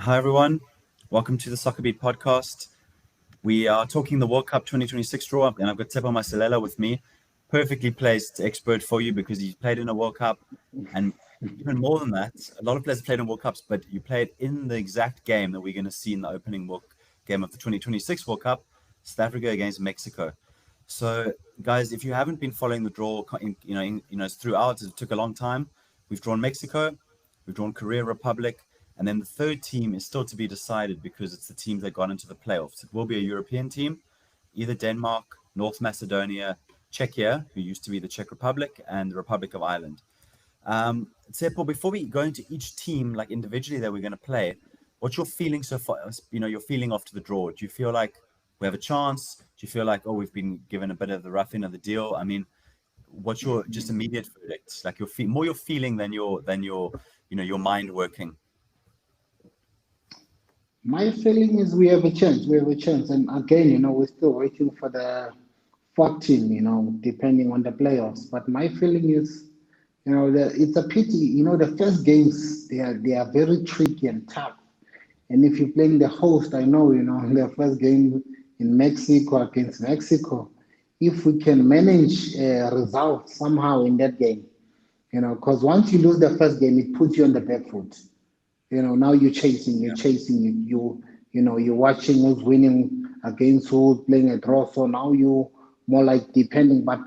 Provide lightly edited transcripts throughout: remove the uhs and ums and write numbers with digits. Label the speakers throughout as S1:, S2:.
S1: Hi, everyone. Welcome to the SoccerBeat podcast. We are talking the World Cup 2026 draw, and I've got Tsepo Masilela with me. Perfectly placed expert for you because he's played in a World Cup. And even more than that, a lot of players have played in World Cups, but you played in the exact game that we're going to see in the opening game of the 2026 World Cup, South Africa against Mexico. So, guys, if you haven't been following the draw, throughout, it took a long time. We've drawn Mexico, we've drawn Korea Republic, and then the third team is still to be decided because it's the team that got into the playoffs. It will be a European team, either Denmark, North Macedonia, Czechia, who used to be the Czech Republic, and the Republic of Ireland. Tsepo, before we go into each team, like individually that we're going to play, what's your feeling so far? Your feeling after the draw. Do you feel like we have a chance? Do you feel like, oh, we've been given a bit of the rough end of the deal? I mean, what's your just immediate verdict? Like more your feeling than your mind working.
S2: My feeling is we have a chance. We have a chance. And again, we're still waiting for the 14, depending on the playoffs. But my feeling is, it's a pity. The first games, they are very tricky and tough. And if you're playing the host, I know, the first game in Mexico against Mexico, if we can manage a result somehow in that game, because once you lose the first game, it puts you on the back foot. Now you're watching who's winning against who's playing a draw. So now you more like depending, but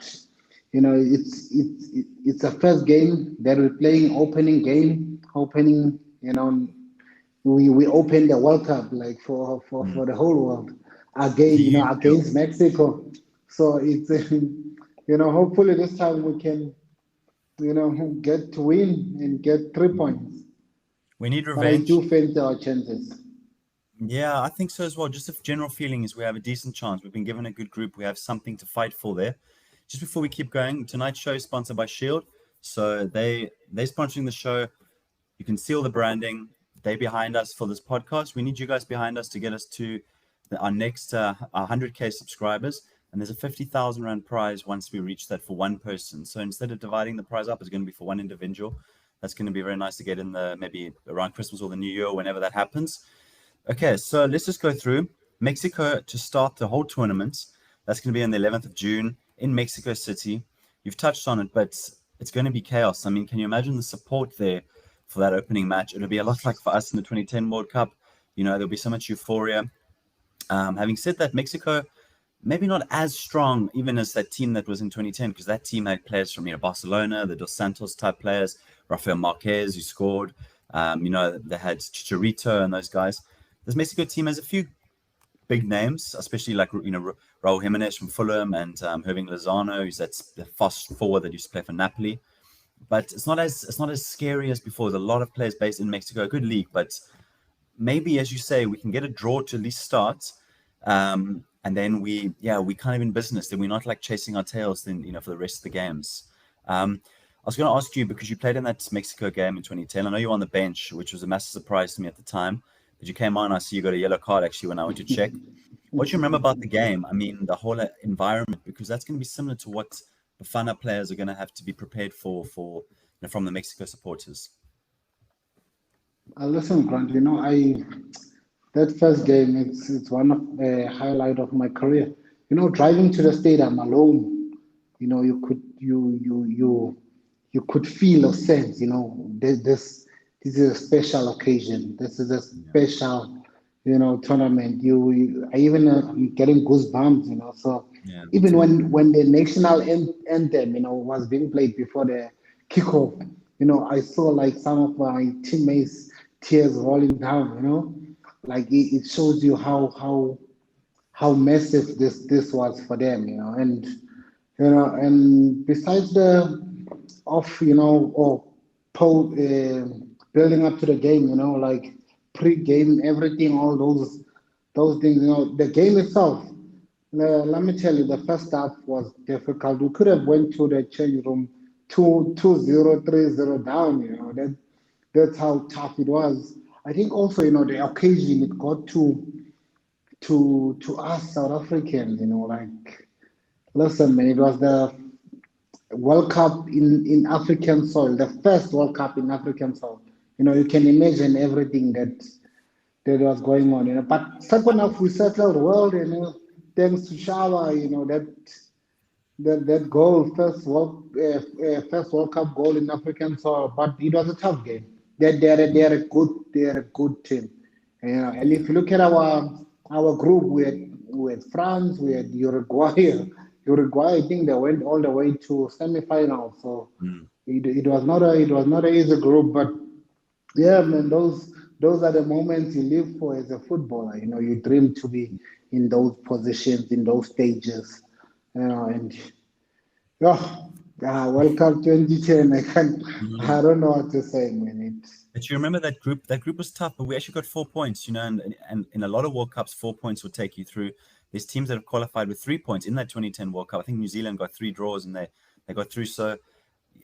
S2: it's a first game that we're playing, opening. We open the World Cup like for the whole world again.
S1: You feel
S2: Against Mexico. So it's hopefully this time we can get to win and get 3 points.
S1: we need
S2: But I
S1: revenge.
S2: do fancy our chances.
S1: Yeah, I think so as well. Just a general feeling is we have a decent chance. We've been given a good group. We have something to fight for there. Just before we keep going, tonight's show is sponsored by Shield. So they're sponsoring the show. You can see all the branding. They're behind us for this podcast. We need you guys behind us to get us to our next 100K subscribers. And there's a 50,000 Rand prize once we reach that for one person. So instead of dividing the prize up, it's going to be for one individual. That's going to be very nice to get in maybe around Christmas or the New Year, whenever that happens. Okay, so let's just go through Mexico to start the whole tournament. That's going to be on the 11th of June in Mexico City. You've touched on it, but it's going to be chaos. I mean, can you imagine the support there for that opening match? It'll be a lot like for us in the 2010 World Cup. There'll be so much euphoria. Having said that, Mexico, maybe not as strong even as that team that was in 2010, because that team had players from Barcelona, the Dos Santos type players, Rafael Marquez, who scored. They had Chicharito and those guys. This Mexico team has a few big names, especially like Raul Jimenez from Fulham and Irving Lozano, who's the fast forward that used to play for Napoli. But it's not as scary as before. There's a lot of players based in Mexico, a good league, but maybe, as you say, we can get a draw to at least start, and then we kind of in business. Then we're not like chasing our tails then for the rest of the games. I was going to ask you, because you played in that Mexico game in 2010. I know you were on the bench, which was a massive surprise to me at the time. But you came on. I see you got a yellow card actually when I went to check. What do you remember about the game? I mean, the whole environment, because that's going to be similar to what Bafana players are going to have to be prepared for from the Mexico supporters.
S2: Listen, Grant. That first game, it's one of the highlight of my career. Driving to the stadium alone, you could feel a sense. This is a special occasion. This is a special, tournament. I even I'm getting goosebumps. So
S1: Yeah, me
S2: even
S1: too.
S2: when the national anthem, was being played before the kickoff, I saw like some of my teammates tears rolling down. Like it shows you how massive this was for them. And besides the of or building up to the game, like pre-game, everything, all those things, the game itself. Let me tell you, the first half was difficult. We could have went to the change room 2-0, 3-0 down. That's how tough it was. I think also, the occasion it got to us South Africans. Like, listen, man, it was the World Cup in African soil, the first World Cup in African soil. You can imagine everything that that was going on. But second half we settled well. Thanks to Shawa. That goal, first World Cup goal in African soil, but it was a tough game. They're a good team, and if you look at our group, we had France, we had Uruguay. Uruguay, I think they went all the way to semi-final. So
S1: Mm.
S2: it was not an easy group, but yeah, man, those are the moments you live for as a footballer. You dream to be in those positions, in those stages, and World Cup 2010. I
S1: Mm.
S2: don't know what to say, man.
S1: But you remember that group? That group was tough, but we actually got 4 points, and in a lot of World Cups, 4 points would take you through. There's teams that have qualified with 3 points in that 2010 World Cup. I think New Zealand got three draws and they got through. So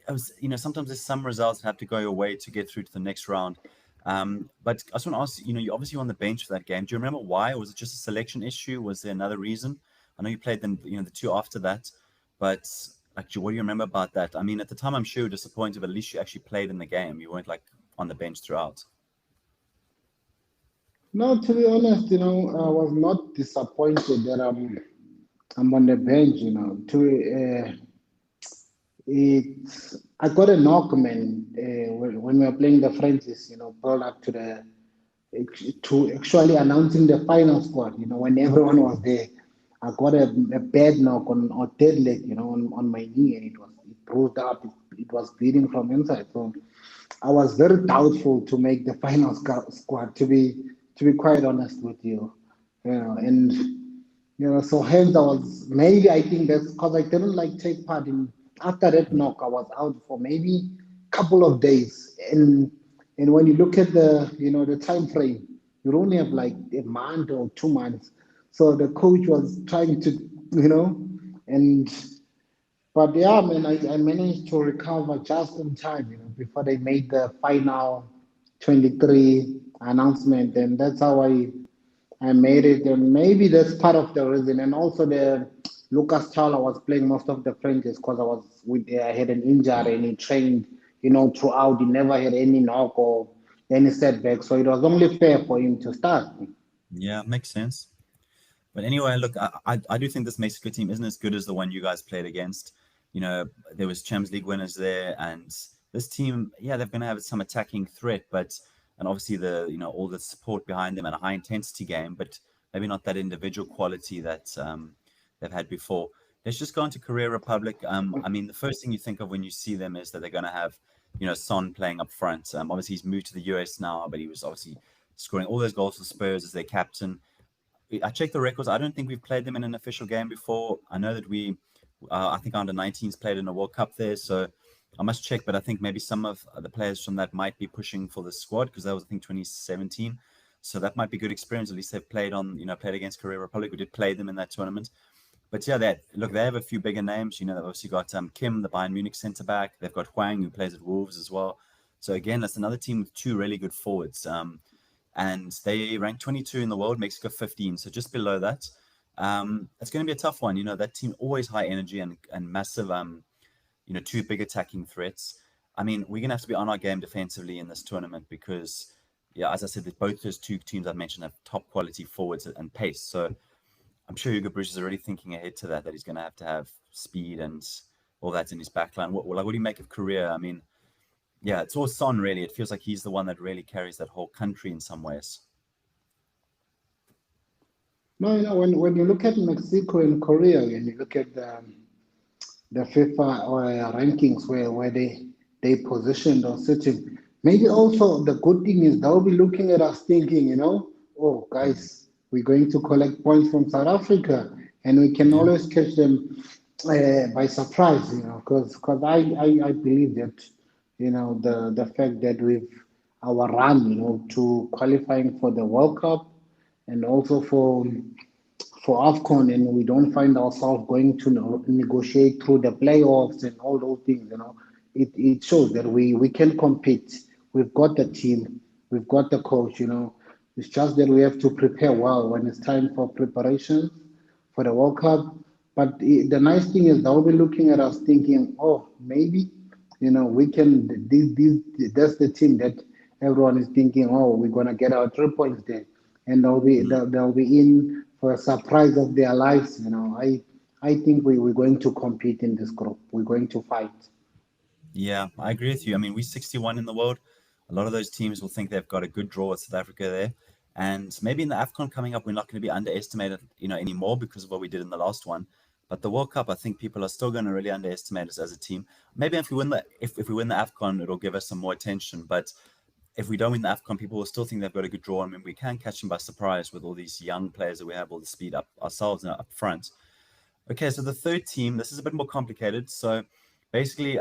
S1: it was, sometimes there's some results that have to go your way to get through to the next round. But I just want to ask, you're obviously on the bench for that game. Do you remember why? Was it just a selection issue? Was there another reason? I know you played them, the two after that, but actually, what do you remember about that? I mean, at the time, I'm sure you were disappointed, but at least you actually played in the game. You weren't like on the bench throughout.
S2: No, to be honest, I was not disappointed that I'm on the bench. I got a knock, man, when we were playing the Frenchies. Brought up to actually announcing the final squad. When everyone was there, I got a bad knock on dead leg. On my knee, and it bruised up. It was bleeding from inside. So I was very doubtful to make the final squad. To be quite honest with you, and so hence I think that's because I didn't like take part in. After that knock, I was out for maybe couple of days, and when you look at the time frame, you only have like a month or 2 months. So the coach was trying to, and but yeah, man, I managed to recover just in time, before they made the final 23 announcement, and that's how I made it, and maybe that's part of the reason. And also the Lucas Chala was playing most of the Frenches because I had an injury and he trained, throughout. He never had any knock or any setback, so it was only fair for him to start.
S1: Yeah, makes sense. But anyway, look, I do think this Mexico team isn't as good as the one you guys played against. There was Champions League winners there, and this team, yeah, they're going to have some attacking threat, and obviously all the support behind them and a high intensity game, but maybe not that individual quality that they've had before. Let's just go into Korea Republic. I mean, the first thing you think of when you see them is that they're going to have, Son playing up front. Obviously, he's moved to the US now, but he was obviously scoring all those goals for Spurs as their captain. I checked the records. I don't think we've played them in an official game before. I know that I think under 19s played in a World Cup there, so I must check. But I think maybe some of the players from that might be pushing for the squad because that was, I think, 2017. So that might be good experience. At least they've played against Korea Republic. We did play them in that tournament. But yeah, they have a few bigger names. They've obviously got Kim, the Bayern Munich centre back. They've got Huang, who plays at Wolves as well. So again, that's another team with two really good forwards. And they rank 22 in the world, Mexico 15, so just below that. It's going to be a tough one. That team always high energy and massive, two big attacking threats. I mean, we're going to have to be on our game defensively in this tournament because, yeah, as I said, both those two teams I mentioned have top quality forwards and pace. So I'm sure Hugo Bruce is already thinking ahead to that he's going to have speed and all that in his backline. What do you make of Korea? I mean, yeah, it's all Son, really. It feels like he's the one that really carries that whole country in some ways.
S2: No, when you look at Mexico and Korea, and you look at the FIFA or rankings where they positioned or sitting. Maybe also the good thing is they'll be looking at us thinking, oh
S1: Mm.
S2: guys, we're going to collect points from South Africa, and we can
S1: Yeah.
S2: always catch them by surprise, because I believe that the fact that we've our run, to qualifying for the World Cup and also for AFCON, and we don't find ourselves going to negotiate through the playoffs and all those things, it shows that we can compete. We've got the team, we've got the coach, It's just that we have to prepare well when it's time for preparation for the World Cup. But the nice thing is they'll be looking at us thinking, oh, maybe, we can, that's the team that everyone is thinking, oh, we're gonna get our 3 points there, and they'll be in for a surprise of their lives. I think we're going to compete in this group. We're going to fight.
S1: Yeah, I agree with you. I mean, we're 61 in the world. A lot of those teams will think they've got a good draw with South Africa there. And maybe in the AFCON coming up, we're not going to be underestimated, anymore because of what we did in the last one. But the World Cup, I think people are still going to really underestimate us as a team. Maybe if we win the AFCON, it'll give us some more attention. But if we don't win the AFCON, people will still think they've got a good draw. I mean, we can catch them by surprise with all these young players that we have, all the speed up ourselves up front. Okay, so the third team, this is a bit more complicated. So basically,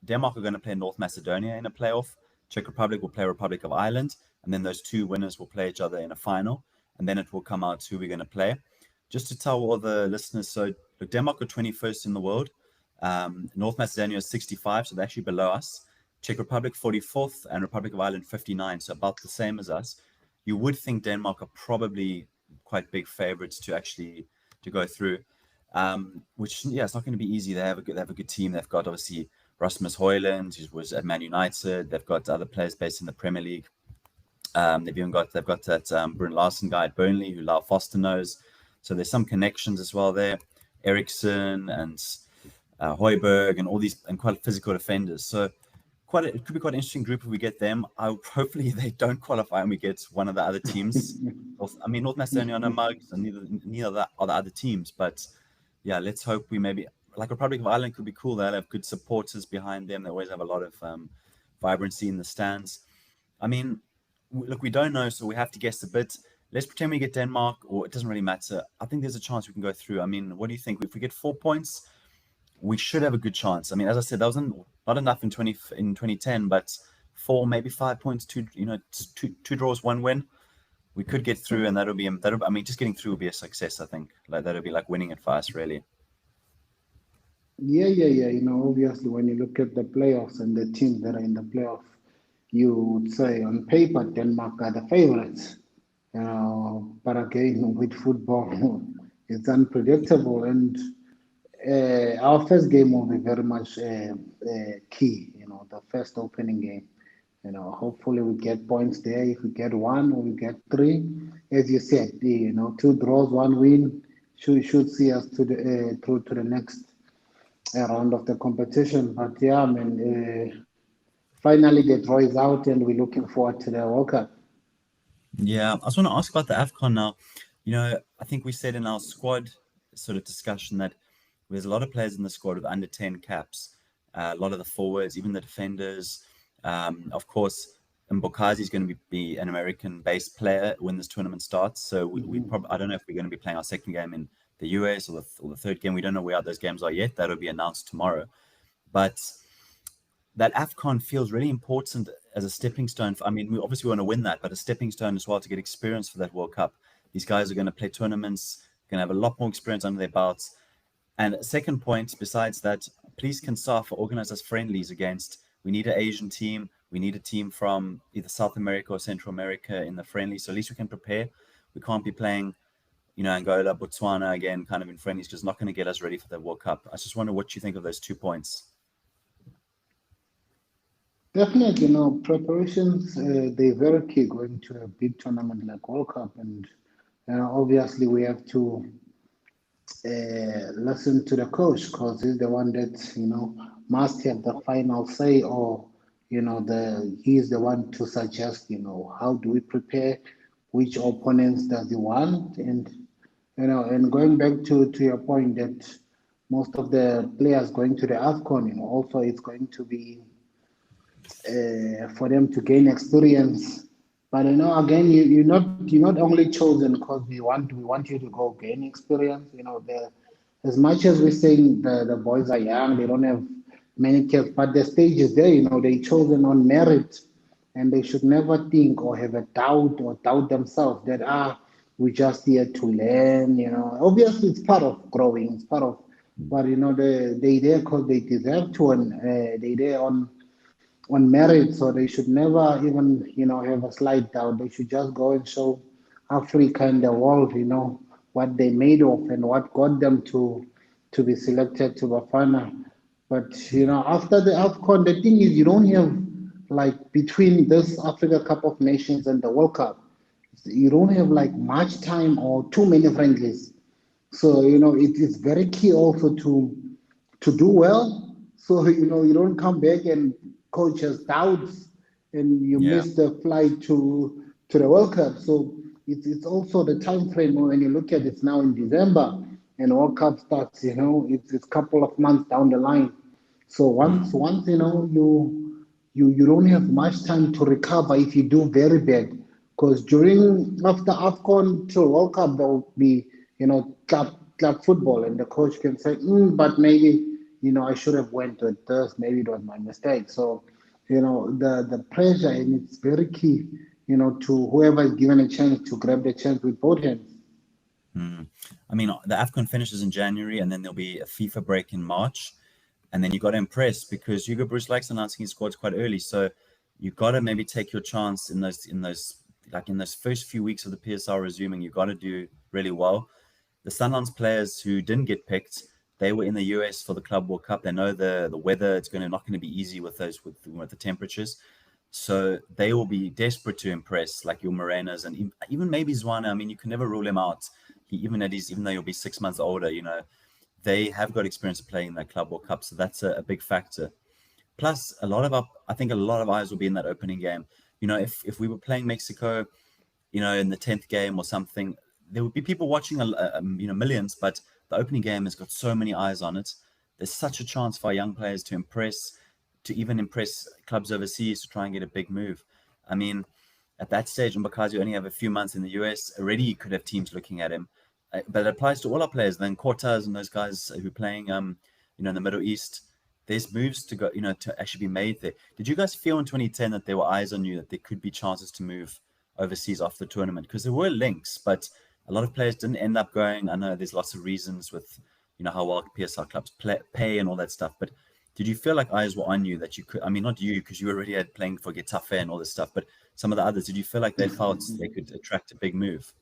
S1: Denmark are going to play North Macedonia in a playoff. Czech Republic will play Republic of Ireland, and then those two winners will play each other in a final, and then it will come out who we're going to play. Just to tell all the listeners, so look, Denmark are 21st in the world. North Macedonia is 65, so they're actually below us. Czech Republic 44th, and Republic of Ireland 59, so about the same as us. You would think Denmark are probably quite big favorites to go through. Which it's not going to be easy. They have a good team. They've got obviously Rasmus Højlund, who was at Man United. They've got other players based in the Premier League. They've got that Brun Larsen guy at Burnley, who Lau Foster knows. So there's some connections as well there. Eriksson and Højbjerg and all these and quite physical defenders. So it could be quite an interesting group if we get them. Hopefully they don't qualify and we get one of the other teams. I mean, North Macedonia are no mugs, and neither are the other teams, but. Yeah, let's hope we maybe like Republic of Ireland could be cool. They'll have good supporters behind them. They always have a lot of vibrancy in the stands. I mean, look, we don't know, so we have to guess a bit. Let's pretend we get Denmark, or it doesn't really matter. I think there's a chance we can go through. I mean, what do you think? If we get 4 points, we should have a good chance. I mean, as I said, that wasn't not enough in 2010, but 4, maybe 5 points, two draws, 1 win. We could get through, and I mean, just getting through would be a success. I think that'll be like winning it for us, really.
S2: Yeah. Obviously, when you look at the playoffs and the teams that are in the playoff, you would say on paper Denmark are the favorites. But again, with football, it's unpredictable, and our first game will be very much key. The first opening game. Hopefully we get points there. If we get 1 or we get 3, as you said, 2 draws, 1 win should see us through to the next round of the competition. But yeah, I mean, finally the draw is out, and we're looking forward to the World Cup.
S1: Yeah, I just want to ask about the AFCON now. I think we said in our squad sort of discussion that there's a lot of players in the squad with under 10 caps. A lot of the forwards, even the defenders. Of course, Mbokazi is going to be an American-based player when this tournament starts. So we probably, I don't know if we're going to be playing our second game in the US or the third game. We don't know where those games are yet. That'll be announced tomorrow. But that AFCON feels really important as a stepping stone. I mean, we obviously want to win that, but a stepping stone as well to get experience for that World Cup. These guys are going to play tournaments, going to have a lot more experience under their belts. And second point, besides that, please can SAFA organize us friendlies against. We need an Asian team. We need a team from either South America or Central America in the friendly. So at least we can prepare. We can't be playing, Angola, Botswana again, kind of in friendlies, because it's not going to get us ready for the World Cup. I just wonder what you think of those 2 points.
S2: Definitely, preparations, they're very key going to a big tournament like World Cup. And obviously we have to listen to the coach, because he's the one that, must have the final say, or he's the one to suggest, how do we prepare, which opponents does he want, and and going back to your point that most of the players going to the AFCON, also it's going to be for them to gain experience. But again, you're not only chosen because we want you to go gain experience. As much as we're saying the boys are young, they don't have many caps, but the stage is there. They chosen on merit, and they should never think or have a doubt or doubt themselves that we're just here to learn. Obviously it's part of growing. It's part of, but they there because they deserve to, and they there on merit, so they should never even have a slight doubt. They should just go and show Africa and the world what they made of and what got them to be selected to Bafana. But after the AFCON, the thing is you don't have like between this Africa Cup of Nations and the World Cup, you don't have like much time or too many friendlies. So it is very key also to do well. So you don't come back and coach has doubts and you
S1: Yeah.
S2: miss the flight to the World Cup. So it's also the time frame when you look at it now in December and World Cup starts. It's a couple of months down the line. So
S1: Mm.
S2: once you don't have much time to recover if you do very bad. Because during after AFCON to World Cup there will be club football and the coach can say, but maybe I should have went with this, maybe it was my mistake. So the pressure, and it's very key to whoever is given a chance to grab the chance with both hands.
S1: Mm. I mean, the AFCON finishes in January, and then there'll be a FIFA break in March. And then you got to impress because Hugo Bruce likes announcing his squads quite early. So you got to maybe take your chance in those first few weeks of the PSL resuming. You got to do really well. The Sundowns players who didn't get picked, they were in the US for the Club World Cup. They know the weather. It's not going to be easy with the temperatures. So they will be desperate to impress, like your Morenas and even maybe Zwana. I mean, you can never rule him out. Even though you'll be 6 months older, they have got experience of playing that Club World Cup, so that's a big factor. Plus, I think a lot of eyes will be in that opening game. If we were playing Mexico, in the 10th game or something, there would be people watching, millions. But the opening game has got so many eyes on it. There's such a chance for our young players to even impress clubs overseas to try and get a big move. I mean, at that stage, and because you only have a few months in the US, already you could have teams looking at him. But it applies to all our players. Then Cortez and those guys who are playing, in the Middle East, there's moves to go, to actually be made there. Did you guys feel in 2010 that there were eyes on you, that there could be chances to move overseas after the tournament? Because there were links, but a lot of players didn't end up going. I know there's lots of reasons with, how well PSL clubs pay and all that stuff. But did you feel like eyes were on you that you could? I mean, not you because you were already had playing for Getafe and all this stuff, but some of the others. Did you feel like they felt they could attract a big move?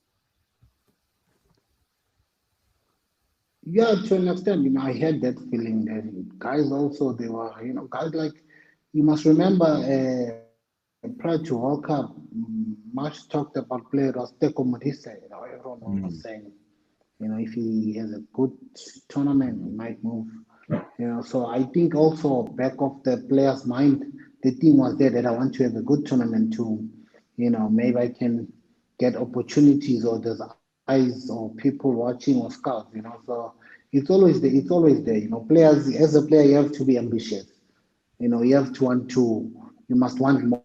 S2: Yeah, to an extent, I had that feeling that guys also they were, guys like you must remember prior to World Cup, much talked about player was Tsepo Modise. Everyone was
S1: Mm.
S2: saying, if he has a good tournament, he might move. So I think also back of the player's mind, the thing was there that I want to have a good tournament to, maybe I can get opportunities or there's eyes or people watching or scouts. So it's always there. Players as a player you have to be ambitious. You have to you must want more,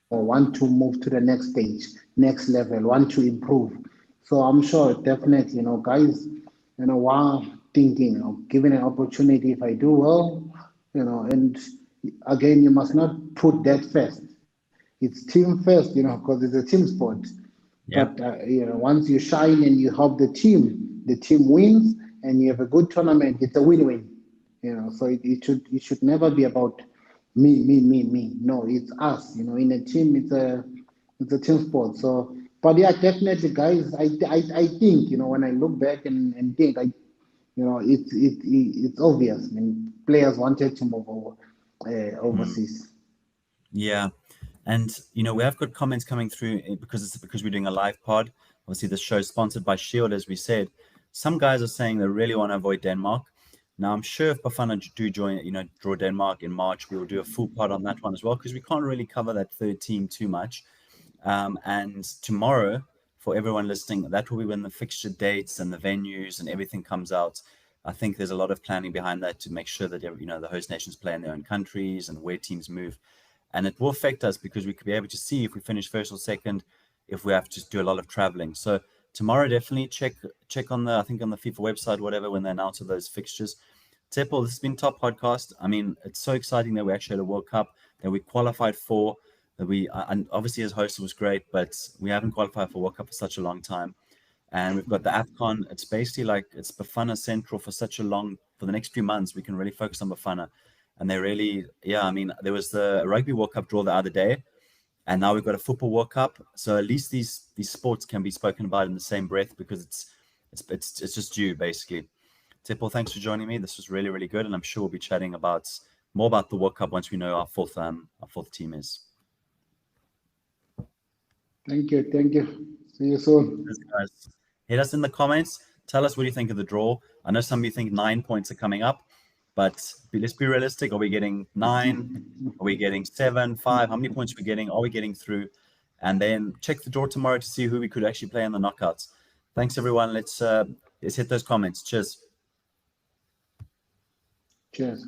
S2: want to move to the next stage, next level, want to improve. So I'm sure definitely, guys, while thinking, given an opportunity, if I do well, and again, you must not put that first. It's team first, because it's a team sport. But
S1: Yeah.
S2: once you shine and you help the team wins, and you have a good tournament. It's a win-win. So it should never be about me. No, it's us. In a team, it's a team sport. So, but yeah, definitely, guys. I think when I look back and think, it's obvious. I mean, players wanted to move over
S1: Mm.
S2: overseas.
S1: Yeah. And we have got comments coming through because we're doing a live pod. Obviously, this show is sponsored by Shield, as we said. Some guys are saying they really want to avoid Denmark. Now, I'm sure if Bafana do join, draw Denmark in March, we will do a full pod on that one as well because we can't really cover that third team too much. And tomorrow, for everyone listening, that will be when the fixture dates and the venues and everything comes out. I think there's a lot of planning behind that to make sure that the host nations play in their own countries and where teams move, and it will affect us because we could be able to see if we finish first or second, if we have to do a lot of traveling. So tomorrow, definitely check on I think on the FIFA website, whatever, when they announce those fixtures. Tsepo, this has been top podcast. I mean, it's so exciting that we actually had a World Cup that we qualified for. That and obviously as host it was great, but we haven't qualified for World Cup for such a long time. And we've got the AFCON. It's basically like it's Bafana Central for the next few months. We can really focus on Bafana. And they really, yeah, I mean, there was the Rugby World Cup draw the other day, and now we've got a Football World Cup. So at least these sports can be spoken about in the same breath because it's just due, basically. Tipple, thanks for joining me. This was really, really good. And I'm sure we'll be chatting about more about the World Cup once we know our fourth team is.
S2: Thank you. Thank you. See you soon.
S1: Guys, hit us in the comments. Tell us what you think of the draw. I know some of you think 9 points are coming up, but let's be realistic. Are we getting 9? Are we getting 7, 5? How many points are we getting? Are we getting through? And then check the draw tomorrow to see who we could actually play in the knockouts. Thanks, everyone. Let's hit those comments. Cheers.
S2: Cheers.